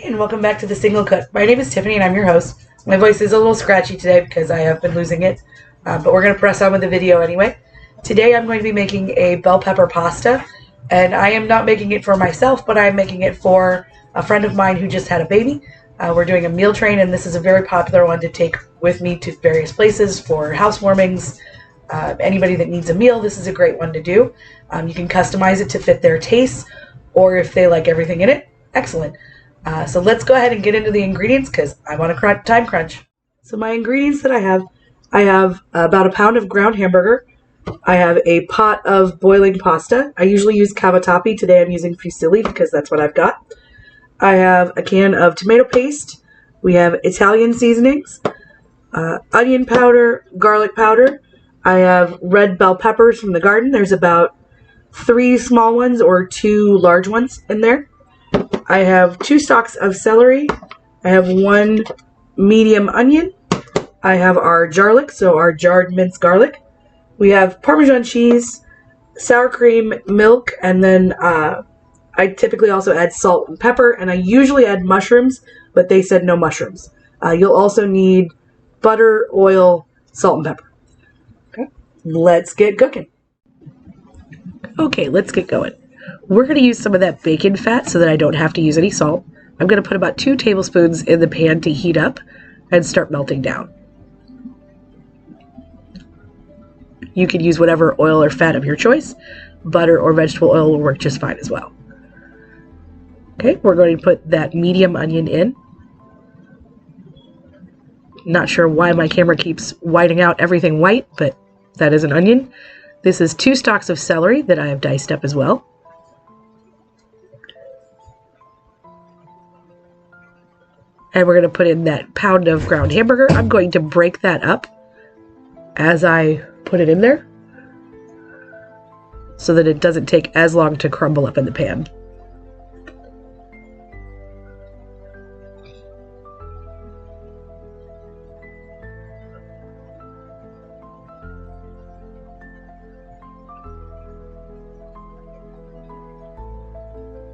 And welcome back to The Single Cook. My name is Tiffany and I'm your host. My voice is a little scratchy today because I have been losing it, but we're going to press on with the video anyway. Today I'm going to be making a bell pepper pasta, and I am not making it for myself, but I'm making it for a friend of mine who just had a baby. We're doing a meal train, and this is a very popular one to take with me to various places for housewarmings. Anybody that needs a meal, this is a great one to do. You can customize it to fit their tastes, or if they like everything in it, excellent. So let's go ahead and get into the ingredients because I'm on a time crunch. So my ingredients that I have about a pound of ground hamburger. I have a pot of boiling pasta. I usually use cavatappi. Today I'm using fusilli because that's what I've got. I have a can of tomato paste. We have Italian seasonings, onion powder, garlic powder. I have red bell peppers from the garden. There's about 3 small ones or 2 large ones in there. I have 2 stalks of celery. I have 1 medium onion. I have our garlic, so our jarred minced garlic. We have Parmesan cheese, sour cream, milk, and then I typically also add salt and pepper, and I usually add mushrooms, but they said no mushrooms. You'll also need butter, oil, salt, and pepper. Okay, let's get cooking. Okay, let's get going. We're going to use some of that bacon fat so that I don't have to use any salt. I'm going to put about 2 tablespoons in the pan to heat up and start melting down. You can use whatever oil or fat of your choice. Butter or vegetable oil will work just fine as well. Okay, we're going to put that medium onion in. Not sure why my camera keeps whiting out everything white, but that is an onion. This is 2 stalks of celery that I have diced up as well. And we're going to put in that pound of ground hamburger. I'm going to break that up as I put it in there so that it doesn't take as long to crumble up in the pan.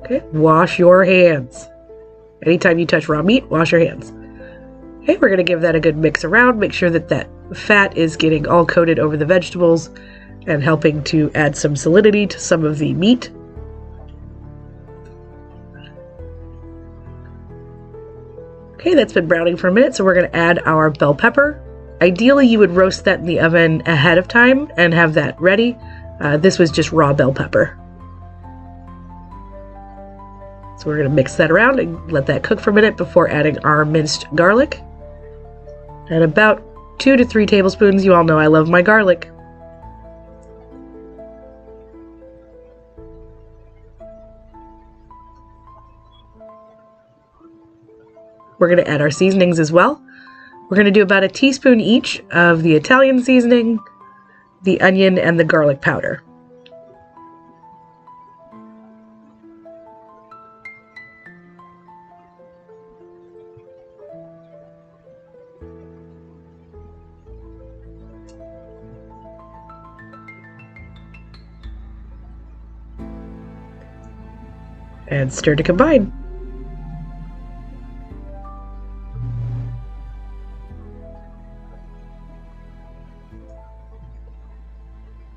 Okay, wash your hands. Anytime you touch raw meat, wash your hands. Okay, we're going to give that a good mix around. Make sure that that fat is getting all coated over the vegetables and helping to add some salinity to some of the meat. Okay, that's been browning for a minute, so we're going to add our bell pepper. Ideally, you would roast that in the oven ahead of time and have that ready. This was just raw bell pepper. So we're going to mix that around and let that cook for a minute before adding our minced garlic. And about 2 to 3 tablespoons. You all know I love my garlic. We're going to add our seasonings as well. We're going to do about a teaspoon each of the Italian seasoning, the onion, and the garlic powder. And stir to combine.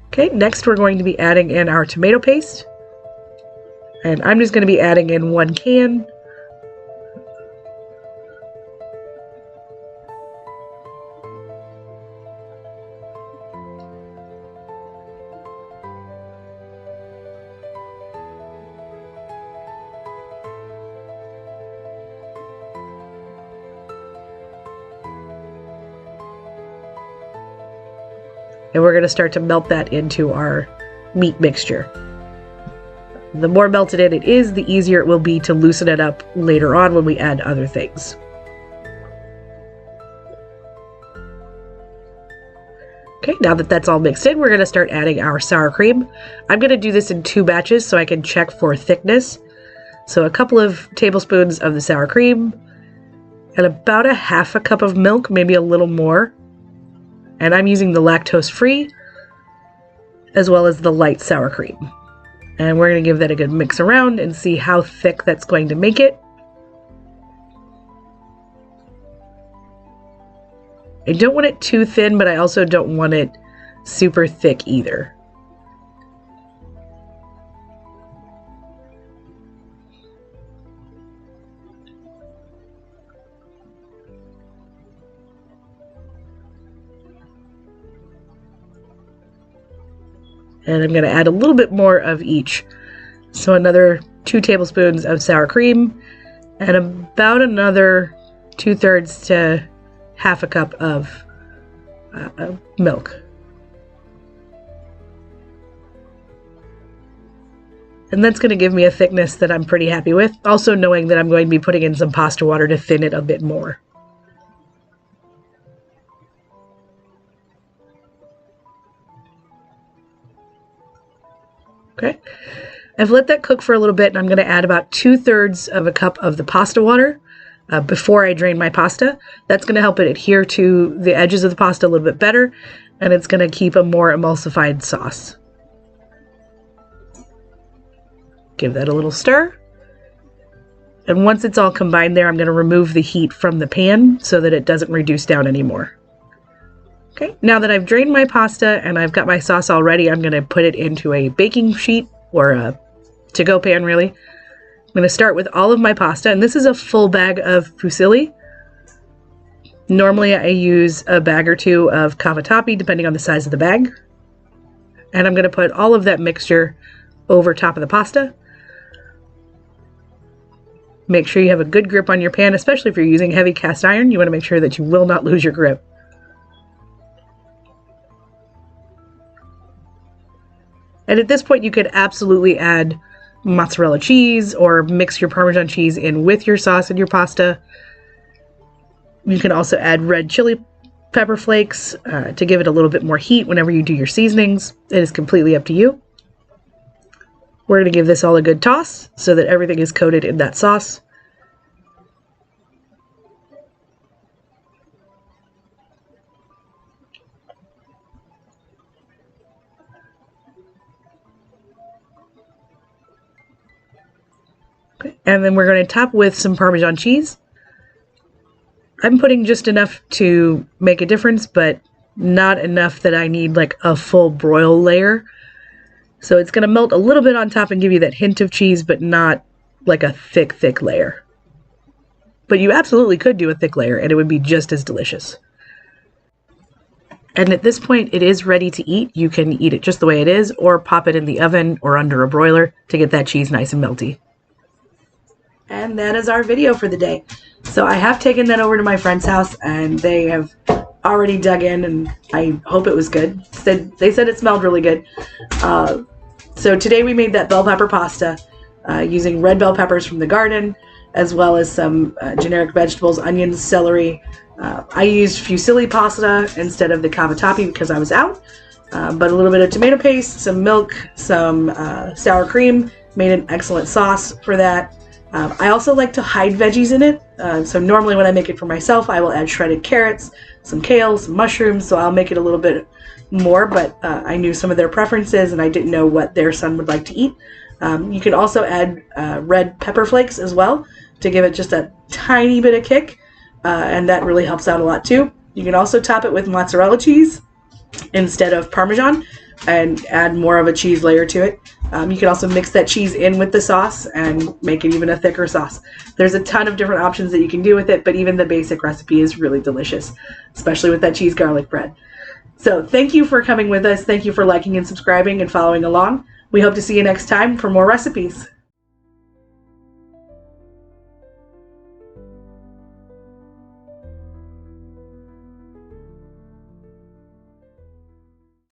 Okay, next we're going to be adding in our tomato paste. And I'm just going to be adding in 1 can. And we're going to start to melt that into our meat mixture. The more melted in it is, the easier it will be to loosen it up later on when we add other things. Okay, now that that's all mixed in, we're going to start adding our sour cream. I'm going to do this in 2 batches so I can check for thickness. So a couple of tablespoons of the sour cream and about a half a cup of milk, maybe a little more. And I'm using the lactose-free as well as the light sour cream. And we're going to give that a good mix around and see how thick that's going to make it. I don't want it too thin, but I also don't want it super thick either. And I'm going to add a little bit more of each. So another 2 tablespoons of sour cream and about another 2/3 to half a cup of milk. And that's going to give me a thickness that I'm pretty happy with. Also knowing that I'm going to be putting in some pasta water to thin it a bit more. Okay, I've let that cook for a little bit, and I'm going to add about 2/3 of a cup of the pasta water before I drain my pasta. That's going to help it adhere to the edges of the pasta a little bit better, and it's going to keep a more emulsified sauce. Give that a little stir. And once it's all combined there, I'm going to remove the heat from the pan so that it doesn't reduce down anymore. Okay, now that I've drained my pasta and I've got my sauce all ready, I'm going to put it into a baking sheet or a to-go pan, really. I'm going to start with all of my pasta, and this is a full bag of fusilli. Normally I use a bag or 2 of cavatappi, depending on the size of the bag. And I'm going to put all of that mixture over top of the pasta. Make sure you have a good grip on your pan, especially if you're using heavy cast iron. You want to make sure that you will not lose your grip. And at this point, you could absolutely add mozzarella cheese or mix your Parmesan cheese in with your sauce and your pasta. You can also add red chili pepper flakes to give it a little bit more heat whenever you do your seasonings. It is completely up to you. We're going to give this all a good toss so that everything is coated in that sauce. And then we're going to top with some Parmesan cheese. I'm putting just enough to make a difference, but not enough that I need like a full broil layer. So it's going to melt a little bit on top and give you that hint of cheese, but not like a thick layer. But you absolutely could do a thick layer and it would be just as delicious. And at this point, it is ready to eat. You can eat it just the way it is or pop it in the oven or under a broiler to get that cheese nice and melty. And that is our video for the day. So I have taken that over to my friend's house and they have already dug in, and I hope it was good. They said it smelled really good. So today we made that bell pepper pasta using red bell peppers from the garden, as well as some generic vegetables, onions, celery. I used fusilli pasta instead of the cavatappi because I was out. But a little bit of tomato paste, some milk, some sour cream, made an excellent sauce for that. I also like to hide veggies in it. So normally when I make it for myself, I will add shredded carrots, some kale, some mushrooms, so I'll make it a little bit more, but I knew some of their preferences and I didn't know what their son would like to eat. You can also add red pepper flakes as well to give it just a tiny bit of kick, and that really helps out a lot too. You can also top it with mozzarella cheese instead of Parmesan and add more of a cheese layer to it. You can also mix that cheese in with the sauce and make it even a thicker sauce. There's a ton of different options that you can do with it, but even the basic recipe is really delicious, especially with that cheese garlic bread. So thank you for coming with us. Thank you for liking and subscribing and following along. We hope to see you next time for more recipes.